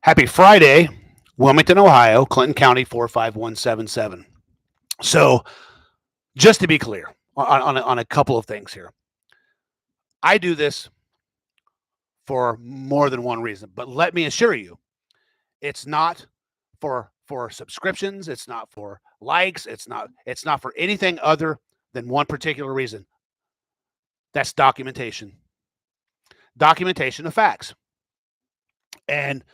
Happy Friday, Wilmington, Ohio, Clinton County 45177. So, just to be clear on a couple of things here, I do this for more than one reason, but let me assure you, it's not for subscriptions, it's not for likes, it's not for anything other than one particular reason. That's documentation of facts, and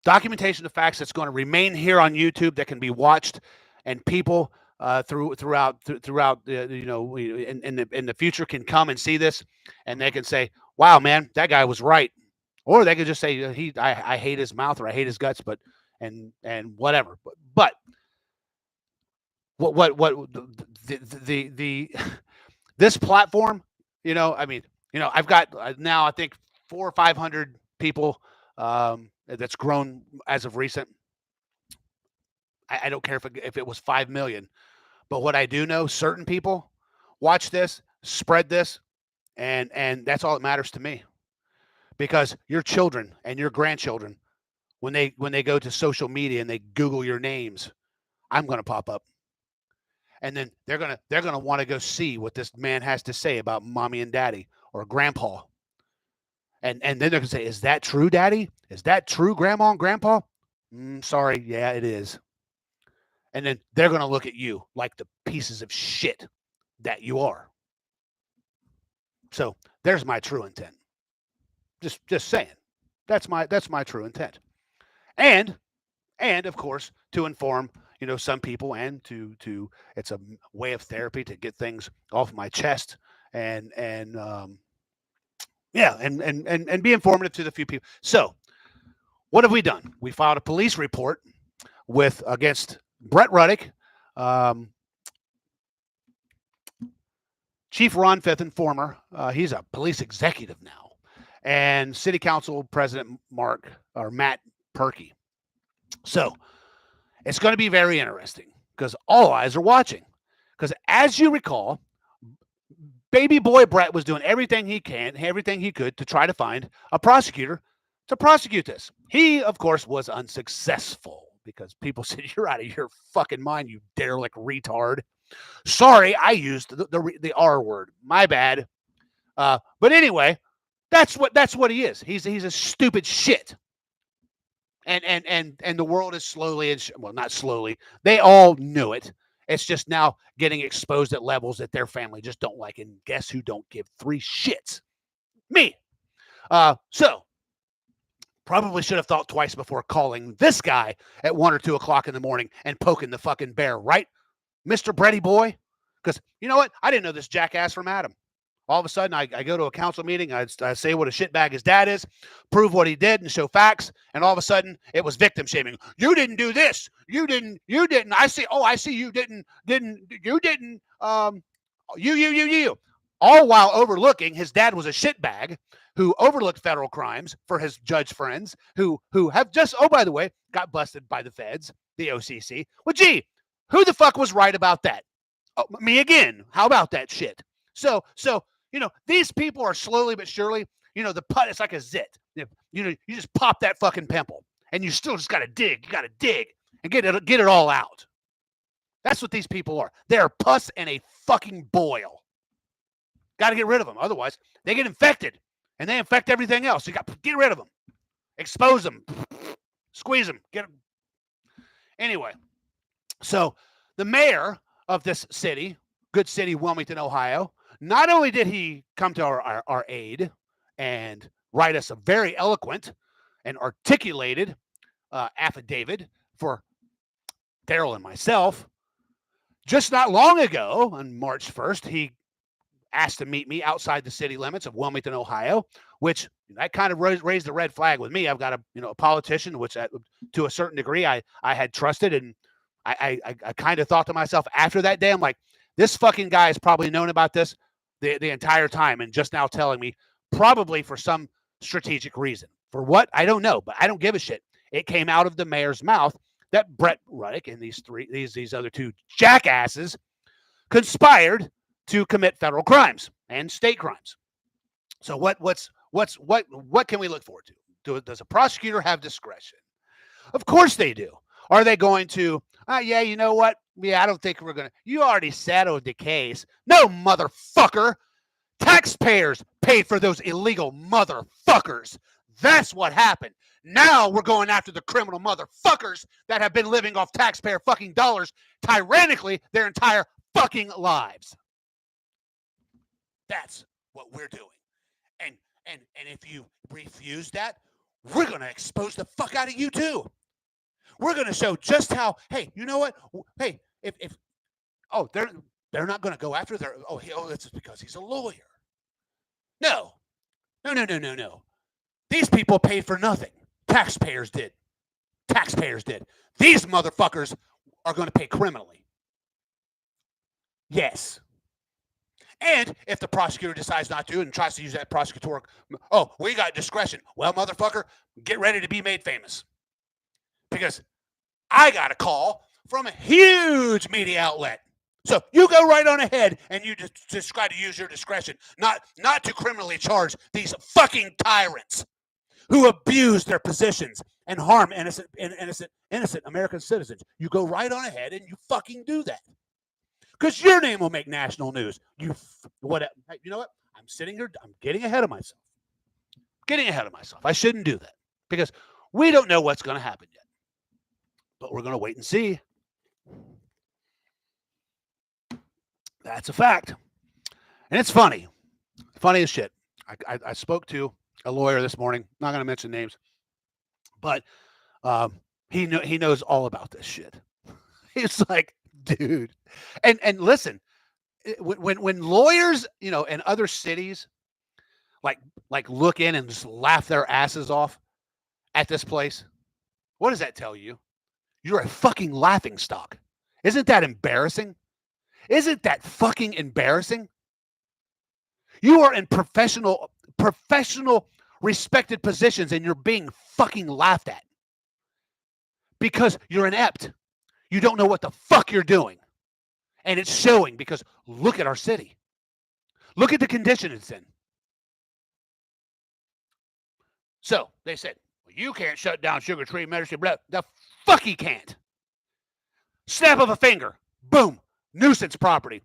documentation of facts that's going to remain here on YouTube that can be watched, and people throughout in the future can come and see this, and they can say, "Wow, man, that guy was right," or they could just say, I hate his mouth or I hate his guts," but and whatever. But what the this platform, I've got now I think 400 or 500 people. That's grown as of recent. I don't care if it was 5 million, but what I do know, certain people watch this, spread this, and that's all that matters to me. Because your children and your grandchildren, when they go to social media and they Google your names, I'm going to pop up, and then they're gonna want to go see what this man has to say about mommy and daddy or grandpa. And then they're going to say, "Is that true, Daddy? Is that true, Grandma and Grandpa?" Sorry, yeah, it is. And then they're going to look at you like the pieces of shit that you are. So there's my true intent. Just saying, that's my true intent. And of course to inform some people, and to it's a way of therapy to get things off my chest, and yeah, and be informative to the few people. So, what have we done? We filed a police report against Brett Ruddick, Chief Ron Fithen, former. He's a police executive now, and City Council President Matt Perkey. So, it's going to be very interesting because all eyes are watching. Because as you recall, baby boy Brett was doing everything he could to try to find a prosecutor to prosecute this. He, of course, was unsuccessful because people said, "You're out of your fucking mind, you derelict retard." Sorry, I used the R word. My bad. But anyway, that's what he is. He's a stupid shit. And the world is slowly, well, not slowly, they all knew it. It's just now getting exposed at levels that their family just don't like. And guess who don't give three shits? Me. So probably should have thought twice before calling this guy at 1 or 2 o'clock in the morning and poking the fucking bear, right, Mr. Bretty boy? Because you know what? I didn't know this jackass from Adam. All of a sudden, I go to a council meeting, I say what a shitbag his dad is, prove what he did, and show facts, and all of a sudden, it was victim shaming. You didn't do this. You didn't. I see you didn't, you didn't, you. All while overlooking his dad was a shitbag who overlooked federal crimes for his judge friends who have just, oh, by the way, got busted by the feds, the OCC. Well, gee, who the fuck was right about that? Oh, me again. How about that shit? So, these people are slowly but surely, the put is like a zit. You just pop that fucking pimple, and you still just got to dig. You got to dig and get it all out. That's what these people are. They're pus in a fucking boil. Got to get rid of them. Otherwise, they get infected, and they infect everything else. You got to get rid of them. Expose them. Squeeze them. Get them. Anyway, so the mayor of this city, good city, Wilmington, Ohio, not only did he come to our aid and write us a very eloquent and articulated affidavit for Daryl and myself, just not long ago, on March 1st, he asked to meet me outside the city limits of Wilmington, Ohio, which that kind of raised the red flag with me. I've got a politician, which to a certain degree I had trusted, and I kind of thought to myself after that day, I'm like, this fucking guy has probably known about this the entire time and just now telling me, probably for some strategic reason. For what? I don't know, but I don't give a shit. It came out of the mayor's mouth that Brett Ruddick and these other two jackasses conspired to commit federal crimes and state crimes. So what can we look forward to? does a prosecutor have discretion? Of course they do. Are they going to, yeah, you know what? Yeah, I don't think we're going to. You already settled the case. No, motherfucker. Taxpayers paid for those illegal motherfuckers. That's what happened. Now we're going after the criminal motherfuckers that have been living off taxpayer fucking dollars tyrannically their entire fucking lives. That's what we're doing. And if you refuse that, we're going to expose the fuck out of you too. We're going to show just how, hey, you know what? Hey, if they're not going to go after their, it's because he's a lawyer. No. These people paid for nothing. Taxpayers did. These motherfuckers are going to pay criminally. Yes. And if the prosecutor decides not to and tries to use that prosecutorial, we got discretion. Well, motherfucker, get ready to be made famous. Because I got a call from a huge media outlet. So you go right on ahead and you just try to use your discretion, not to criminally charge these fucking tyrants who abuse their positions and harm innocent American citizens. You go right on ahead and you fucking do that. Because your name will make national news. You know what? I'm sitting here. I'm getting ahead of myself. I shouldn't do that because we don't know what's going to happen yet. But we're going to wait and see. That's a fact. And it's funny. Funny as shit. I spoke to a lawyer this morning. Not going to mention names. But he knows all about this shit. He's like, dude. And listen, when lawyers, in other cities like look in and just laugh their asses off at this place, what does that tell you? You're a fucking laughingstock. Isn't that embarrassing? Isn't that fucking embarrassing? You are in professional respected positions and you're being fucking laughed at because you're inept. You don't know what the fuck you're doing. And it's showing because look at our city. Look at the condition it's in. So they said, well, you can't shut down Sugar Tree Medicine. The fuck he can't. Snap of a finger. Boom. Nuisance property.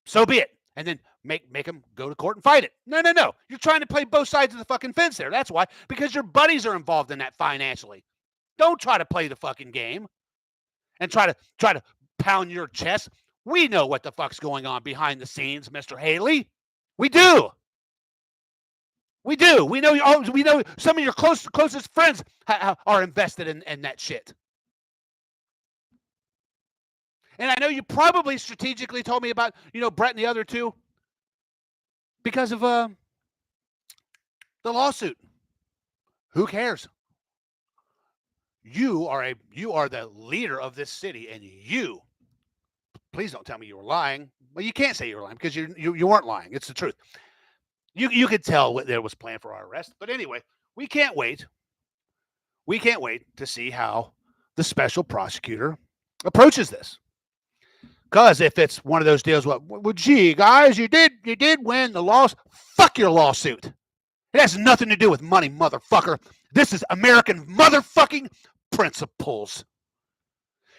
So be it. And then make him go to court and fight it. No. You're trying to play both sides of the fucking fence there. That's why. Because your buddies are involved in that financially. Don't try to play the fucking game and try to pound your chest. We know what the fuck's going on behind the scenes, Mr. Haley. We do. We know some of your closest friends are invested in that shit. And I know you probably strategically told me about, Brett and the other two because of the lawsuit. Who cares? You are the leader of this city, and please don't tell me you were lying. Well, you can't say you were lying because you weren't lying. It's the truth. You could tell what there was planned for our arrest. But anyway, we can't wait. We can't wait to see how the special prosecutor approaches this. Because if it's one of those deals, well, gee, guys, you did win the loss. Fuck your lawsuit. It has nothing to do with money, motherfucker. This is American motherfucking principles.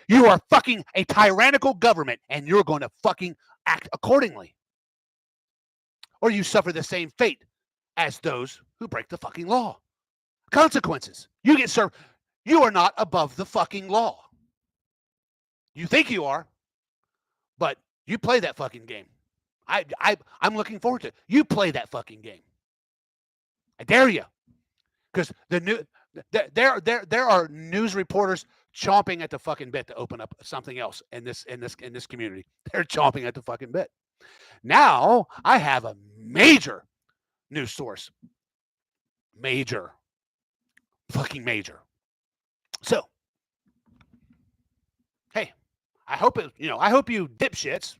You are fucking a tyrannical government, and you're going to fucking act accordingly. Or you suffer the same fate as those who break the fucking law. Consequences. You get served. You are not above the fucking law. You think you are, but you play that fucking game. I'm looking forward to it. You play that fucking game. I dare you. Because there are news reporters chomping at the fucking bit to open up something else in this community. They're chomping at the fucking bit. Now I have a major news source. Major. Fucking major. So, hey, I hope you dipshits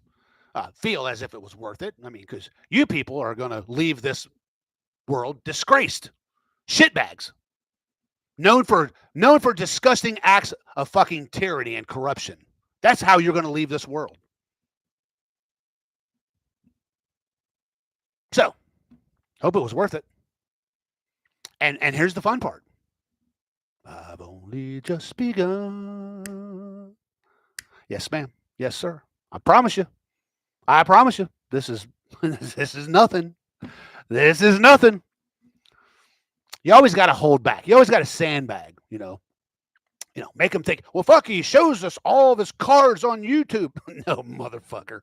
feel as if it was worth it. I mean, because you people are going to leave this world disgraced. Shitbags. Known for disgusting acts of fucking tyranny and corruption. That's how you're going to leave this world. So, hope it was worth it. And here's the fun part. I've only just begun. Yes, ma'am. Yes, sir. I promise you. I promise you. This is this is nothing. This is nothing. You always got to hold back. You always got to sandbag. Make them think. Well, fuck, he shows us all of his cars on YouTube. No, motherfucker.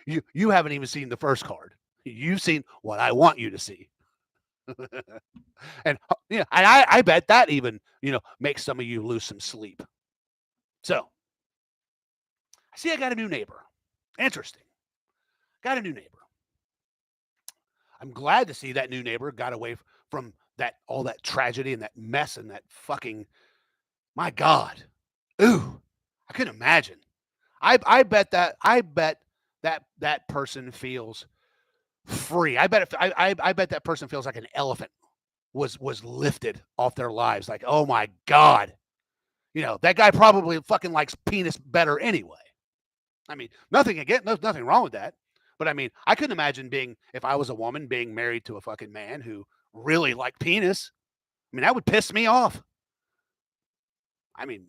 You haven't even seen the first card. You've seen what I want you to see. And I bet that even makes some of you lose some sleep. So I see I got a new neighbor. Interesting. Got a new neighbor. I'm glad to see that new neighbor got away from all that tragedy and that mess and that fucking, my God. Ooh, I couldn't imagine. I bet that person feels free. I bet that person feels like an elephant was lifted off their lives. Like, oh my God. That guy probably fucking likes penis better anyway. I mean, nothing wrong with that. But I mean, I couldn't imagine if I was a woman, being married to a fucking man who really liked penis. I mean, that would piss me off. I mean,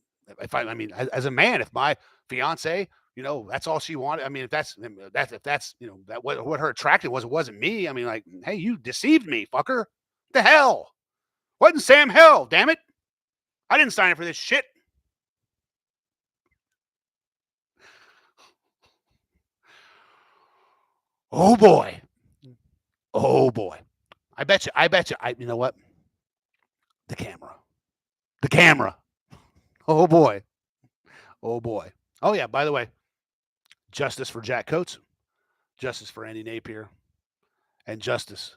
as a man, if my fiance, that's all she wanted. I mean, if that's that what her attracted was, it wasn't me. I mean, like, hey, you deceived me, fucker. What the hell? Wasn't Sam Hell? Damn it! I didn't sign up for this shit. Oh boy. Oh boy. I bet you. You know what? The camera. Oh boy. Oh boy. Oh yeah. By the way, justice for Jack Coates, justice for Andy Napier, and justice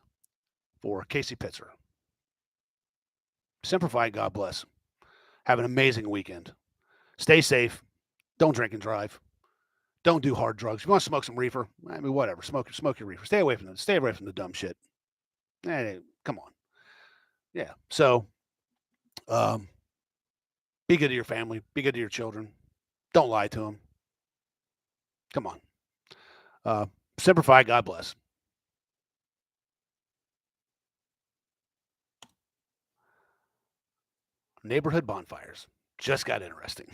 for Casey Pitzer. Simplify. God bless. Have an amazing weekend. Stay safe. Don't drink and drive. Don't do hard drugs. If you want to smoke some reefer, I mean, whatever. Smoke your reefer. Stay away from the dumb shit. Hey, come on. Yeah. So, be good to your family. Be good to your children. Don't lie to them. Come on. Simplify. God bless. Neighborhood bonfires just got interesting.